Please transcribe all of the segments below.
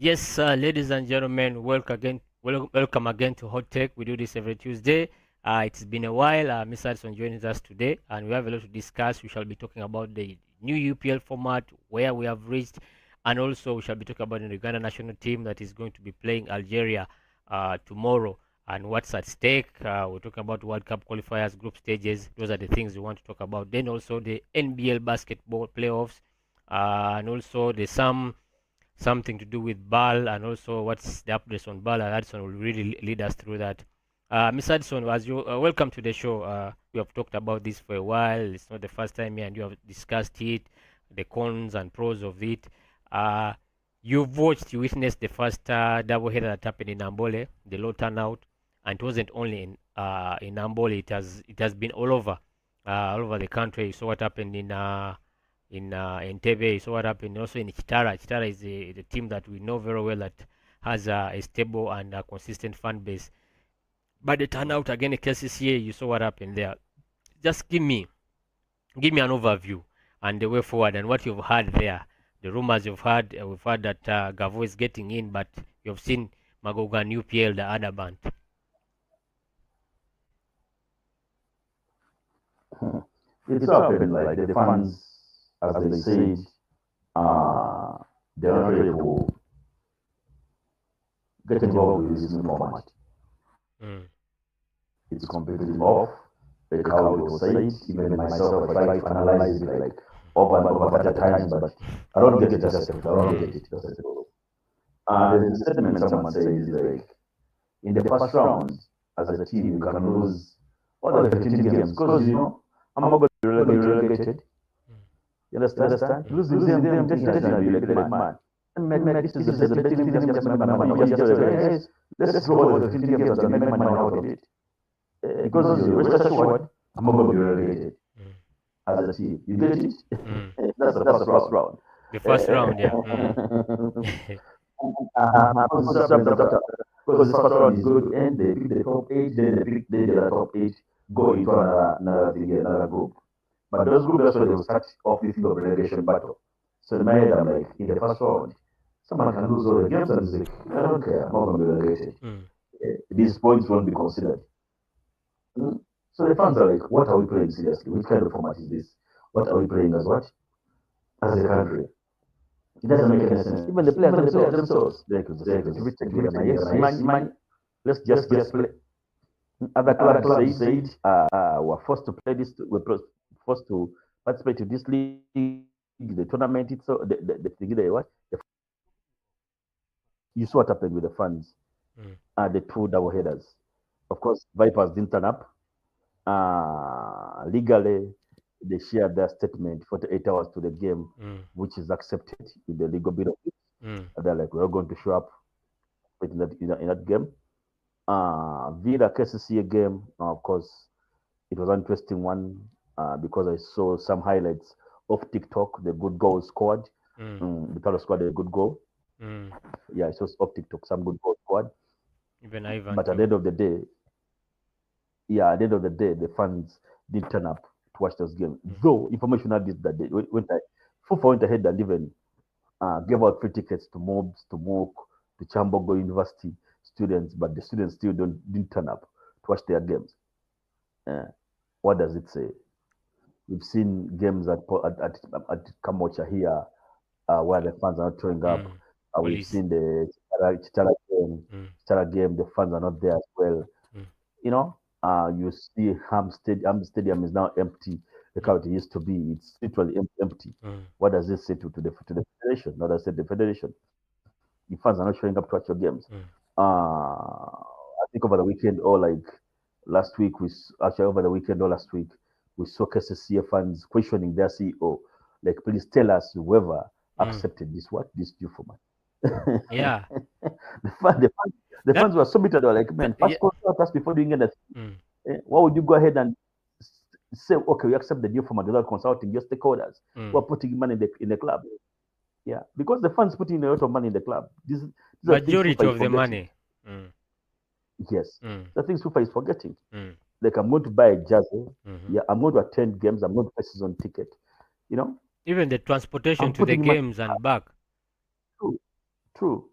Yes, ladies and gentlemen, welcome again to Hot Tech. We do this every Tuesday. It's been a while. Miss Addison joins us today, and we have a lot to discuss. We shall be talking about the new UPL format, where we have reached, and also we shall be talking about the Uganda national team that is going to be playing Algeria tomorrow, and what's at stake. We're talking about World Cup qualifiers, group stages. Those are the things we want to talk about. Then also the NBL basketball playoffs, and also the something to do with Ball and also what's the updates on Ball. And Addison will really lead us through that. Miss Addison, as you welcome to the show. We have talked about this for a while. It's not the first time here, and you have discussed it, the cons and pros of it. Uh, you witnessed the first double header that happened in Ambole, the low turnout, and it wasn't only in Ambole. It has been all over the country. You saw what happened in Entebbe. So what happened also in Chitara. Chitara is the team that we know very well that has a stable and a consistent fan base. But the turnout again at KCCA, you saw what happened there. Just give me an overview and the way forward and what you've heard there. The rumors you've heard, we've heard that Gavo is getting in, but you've seen Magoga and UPL, the other band. It's happened like the fans, as they said, uh, they're not ready to get involved with this new format. Mm. It's completely off, like how it was said. Even myself, I try to analyze it like over and over at times, but I don't get it just I don't get it just at all. There's a statement someone says like, in the first round, as a team, you can lose all the 15 games because I'm not going to be relegated. You understand? Losing them, taking you like the man. And man, this is the best thing just make money. Let's throw all the 15 games and make money out of it. Because you rest assured, I'm not going to be relegated as a team. You get it? That's the first round. The first round, yeah. Because this first round is going to end, they pick the top eight, then they pick the top eight, go into another group. But those groups, that's where they will start off this of relegation battle. So in my head, I'm like, in the first round, someone can lose all the games and say, I don't care, I'm not going to be relegated. These points won't be considered. So the fans are like, what are we playing seriously? Which kind of format is this? What are we playing as what? As a country. It doesn't make any sense. Even the players themselves, they could say, yes, let's just play. Other clubs said, we're forced to play this, we're forced to participate in this league, the tournament, it's so the thing, what? You saw what happened with the fans, the two double headers. Of course, Vipers didn't turn up. Legally, they shared their statement 48 hours to the game, which is accepted with the legal bit of it. They're like, we're going to show up in that game. Villa KCCA game, of course, it was an interesting one because I saw some highlights of TikTok, the good goals scored. The fellow scored a good goal. Yeah, I saw off TikTok some good goals scored. Even Ivan. But at the end of the day, the fans did turn up to watch those games. Though information had this that day, FIFA went ahead and even gave out free tickets to mobs, to MOOC, to Chambogo University students, but the students still didn't turn up to watch their games. What does it say? We've seen games at Kamocha here where the fans are not showing up. We've seen the Chitara game, the fans are not there as well. You see Ham Stadium is now empty. The how it used to be. It's literally empty. What does this say to the federation? Not I said the federation. The fans are not showing up to watch your games. I think over the weekend or like last week, over the weekend or last week, we saw KCCA fans questioning their CEO. Like, please tell us whoever accepted this new format. Yeah. the fans were so bitter. They were like, man, first consult us before doing anything. Why would you go ahead and say, okay, we accept the new format without consulting your stakeholders who are putting money in the club? Yeah, because the fans putting a lot of money in the club. These majority of the money. Yes, the things FIFA is forgetting. Like, I'm going to buy a jersey. Yeah, I'm going to attend games. I'm going to pay season ticket. Even the transportation to the games and back. True.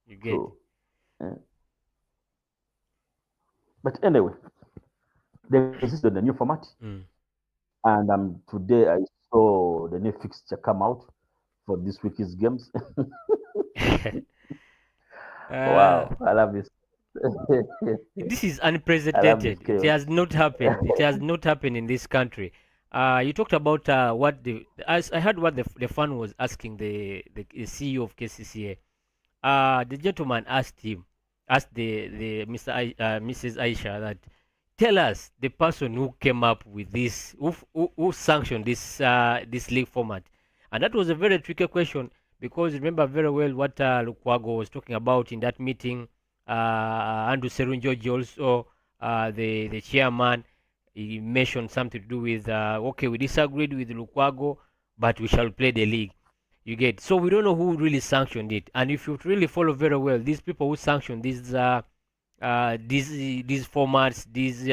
You get. So, but anyway, they insisted on the new format. And today I saw the new fixture come out for this week's games. Wow, I love this. This is I love this unprecedented. It chaos. has not happened. It has not happened in this country. You talked about what I heard what the fan was asking the CEO of KCCA. The gentleman asked the Mrs. Aisha that tell us the person who came up with this, who sanctioned this league format, and that was a very tricky question because remember very well what Lukwago was talking about in that meeting. Andrew Serunjoji also, the chairman, he mentioned something to do with okay, we disagreed with Lukwago, but we shall play the league. You get. So we don't know who really sanctioned it, and if you really follow very well, these people who sanctioned these formats, these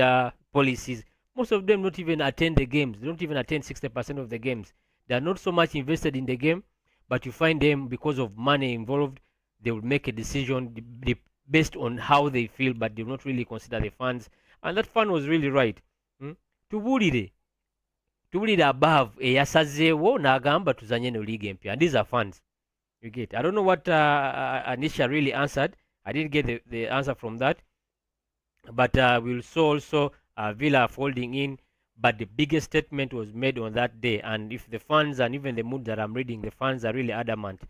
policies, most of them don't even attend the games. They don't even attend 60% of the games. They are not so much invested in the game, but you find them because of money involved. They will make a decision based on how they feel, but they will not really consider the fans. And that fan was really right. Tuwulire above eyasazeewo n'agamba tuzanye no league empya, and these are fans. You get. I don't know what Anisha really answered. I didn't get the answer from that. But we'll saw also Villa folding in. But the biggest statement was made on that day. And if the fans and even the mood that I'm reading, the fans are really adamant.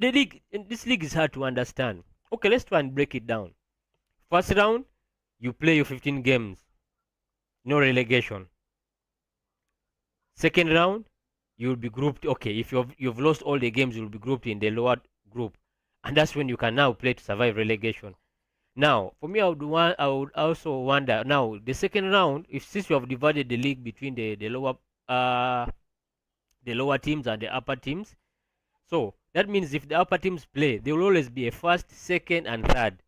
This league is hard to understand. Okay, let's try and break it down. First round, you play your 15 games. No relegation. Second round, you'll be grouped. Okay, if you've lost all the games, you'll be grouped in the lower group, and that's when you can now play to survive relegation. Now, for me, I would also wonder now the second round. If since you have divided the league between the lower teams and the upper teams, so that means if the upper teams play, there will always be a first, second, and third.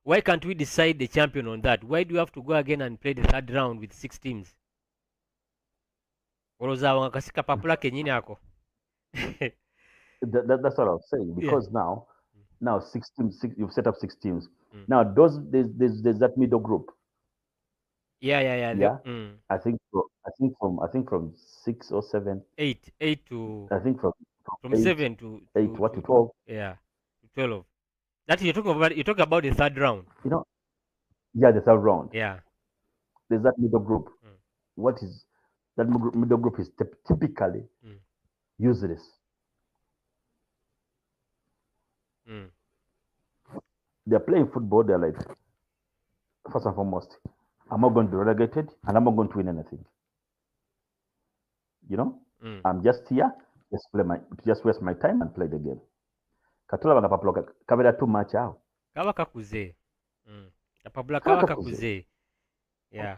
Why can't we decide the champion on that? Why do you have to go again and play the third round with 6 teams? Olowooza kasika papula kenyini ako. That's what I was saying. Yeah. Because now 6 teams, you've set up 6 teams. Now there's that middle group. Yeah. Yeah. I think from 6 or 7. 8 to. I think from 8, 7 to 12. Yeah, to 12. That you're talking about. You talk about the third round. Yeah, the third round. Yeah. There's that middle group. What is that middle group is typically useless. They're playing football. They're like, first and foremost, I'm not going to be relegated, and I'm not going to win anything. I'm just here, just waste my time and play the game. Katula banapapula kabera too much out. Kaba kakuze. Kapapula kaba kakuze. Yeah.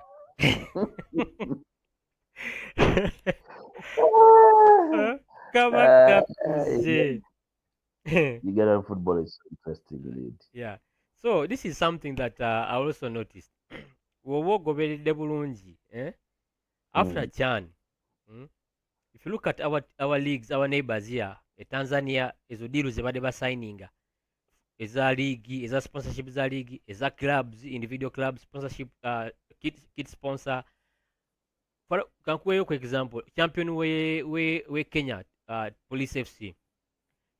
Kaba kakuze. Uganda football is so interesting, indeed. Yeah. So this is something that I also noticed. Wowogoberedde bulungi, after Chan, if you look at our leagues, our neighbors here, Tanzania, ezo deals zebade basigninga, eza league, eza sponsorship za league, eza clubs, individual clubs, sponsorship, kit sponsor. For kankuweyo kwa example, champion we Kenya, Police FC.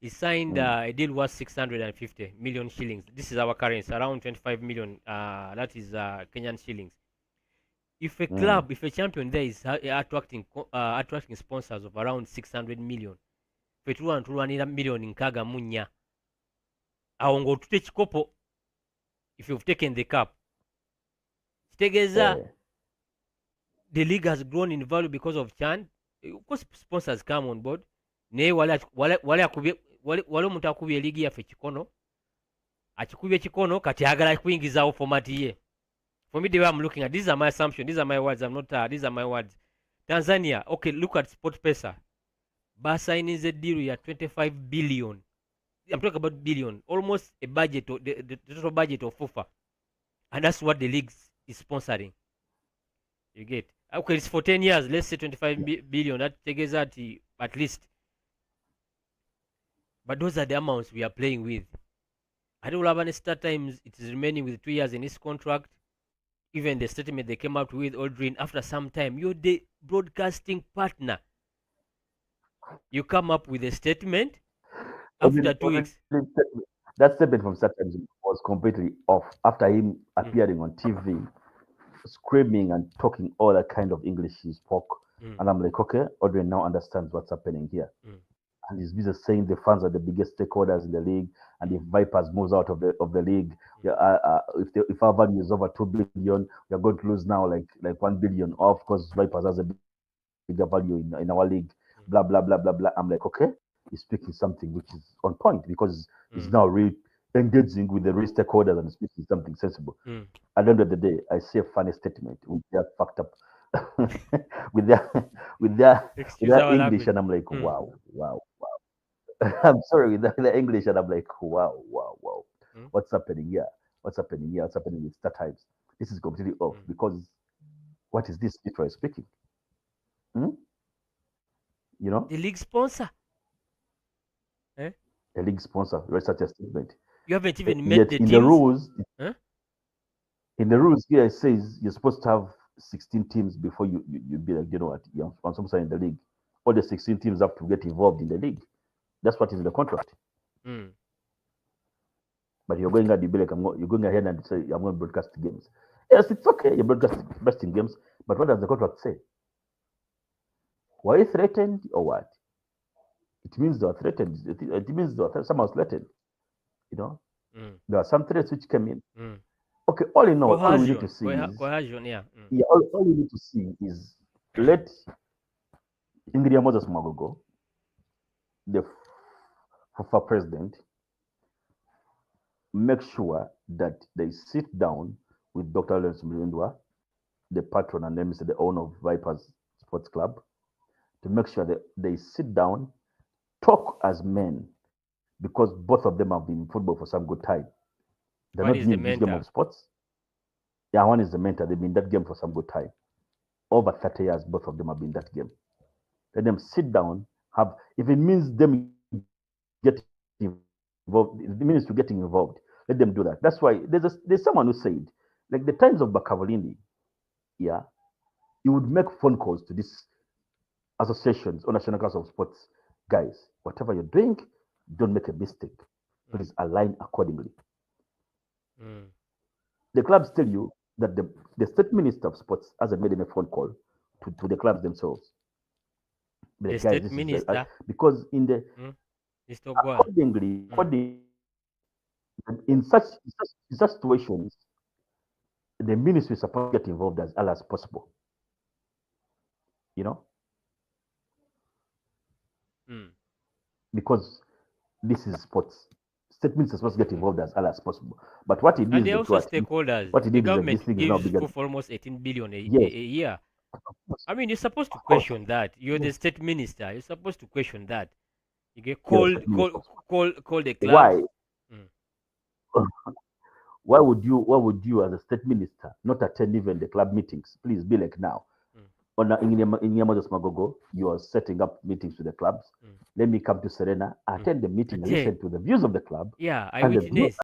He signed a deal worth 650 million shillings. This is our currency, around 25 million. That is Kenyan shillings. If a club, if a champion there is attracting sponsors of around 600 million, fetulwanira million nkaga munya. Awongo tute chikopo. If you've taken the cup, Stegeza, the league has grown in value because of Chan. Of course, sponsors come on board. Ne wale omuntu akubye ligi yaffe kikono, akikubye kikono kati agala kuyingizaawo format ye. For me, the way I'm looking at, these are my assumptions, these are my words, these are my words. Tanzania, okay, look at SportPesa. Basa is a deal ya 25 billion. I'm talking about billion, almost a budget, the total budget of FIFA. And that's what the league is sponsoring. You get? Okay, it's for 10 years, let's say 25 billion, that takes that at least. But those are the amounts we are playing with. I don't have any start times. It is remaining with 2 years in his contract. Even the statement they came out with, Aldrin, after some time, you're the broadcasting partner. You come up with a statement after 2 weeks. That statement from Saturday was completely off after him Mm, appearing on TV, screaming and talking all that kind of English he spoke. mm, And I'm like, okay, Audrey now understands what's happening here. mm, And he's busy saying the fans are the biggest stakeholders in the league, and mm, if Vipers moves out of the league, mm, yeah, if our value is over 2 billion, we are going to lose now like 1 billion off because Vipers has a bigger value in our league. Blah blah blah blah blah. I'm like, okay, he's speaking something which is on point because he's now mm, engaging with the real stakeholders and speaking something sensible. mm. At the end of the day, I see a funny statement with their fucked up with their with their with Excuse their our English, language. and I'm like, Mm, wow, wow. I'm sorry with the English, and I'm like, wow, wow, wow. mm, What's happening here? What's happening here? What's happening with Star Times? This is completely off mm. because what is this literally speaking? Hmm? You know, The league sponsor. Eh? a league sponsor read such a statement. You haven't even met Yet the teams. Huh? in the rules here it says you're supposed to have 16 teams before you be like, you know what, you're on some side in the league. All the 16 teams have to get involved in the league. That's what is in the contract. Mm. But you're going ahead, you be like, you're going ahead and say, I'm going to broadcast games. Yes, it's okay, you're broadcasting games, but what does the contract say? Were you threatened or what? It means they were threatened. It means they were somehow threatened. You know, Mm. there are some threats which came in. Mm. Okay, all in all we need to Coercion. see is, Coercion, yeah. Mm. yeah, all we need to see is let Ingrid Moses Magogo, the former president, make sure that they sit down with Dr. Fans Mulindwa, the patron and let me say the owner of Vipers Sports Club, to make sure that they sit down, talk as men, because both of them have been in football for some good time. They're not One new is in the this game of mentor. sports. Yeah, one is the mentor. They've been in that game for some good time. Over 30 years, both of them have been in that game. Let them sit down, have, if it means them getting involved, if it means to getting involved, let them do that. That's why there's someone who said, like the times of Bakavalini, yeah, you would make phone calls to these associations or national council of sports guys. Whatever you're doing, don't make a mistake. Mm. Please align accordingly. Mm. The clubs tell you that the state minister of sports hasn't made any phone call to the clubs themselves. But The like, guys, state this is minister. because in the Mm. Mr. Gwan. accordingly, Mm. in such situations, the ministry is supposed to get involved as early as possible. You know, Mm. because this is sports. State minister is supposed to get involved as early as possible. But what he did And is they're that also stakeholders. what he The did is that this government thing is now gives bigger. for almost 18 billion Yes, a year. of course, I mean, you're supposed to of course. question that. You're the Yes, state minister. You're supposed to question that. You get you're the state minister. call the clubs. Why? Mm. Why would you as a state minister not attend even the club meetings? Please be like now. Mm. In Yamajas Magogo, you are setting up meetings with the clubs. Mm. Let me come to Serena, Mm. attend the meeting, Attend. listen to the views of the club Yeah, I and the view witness.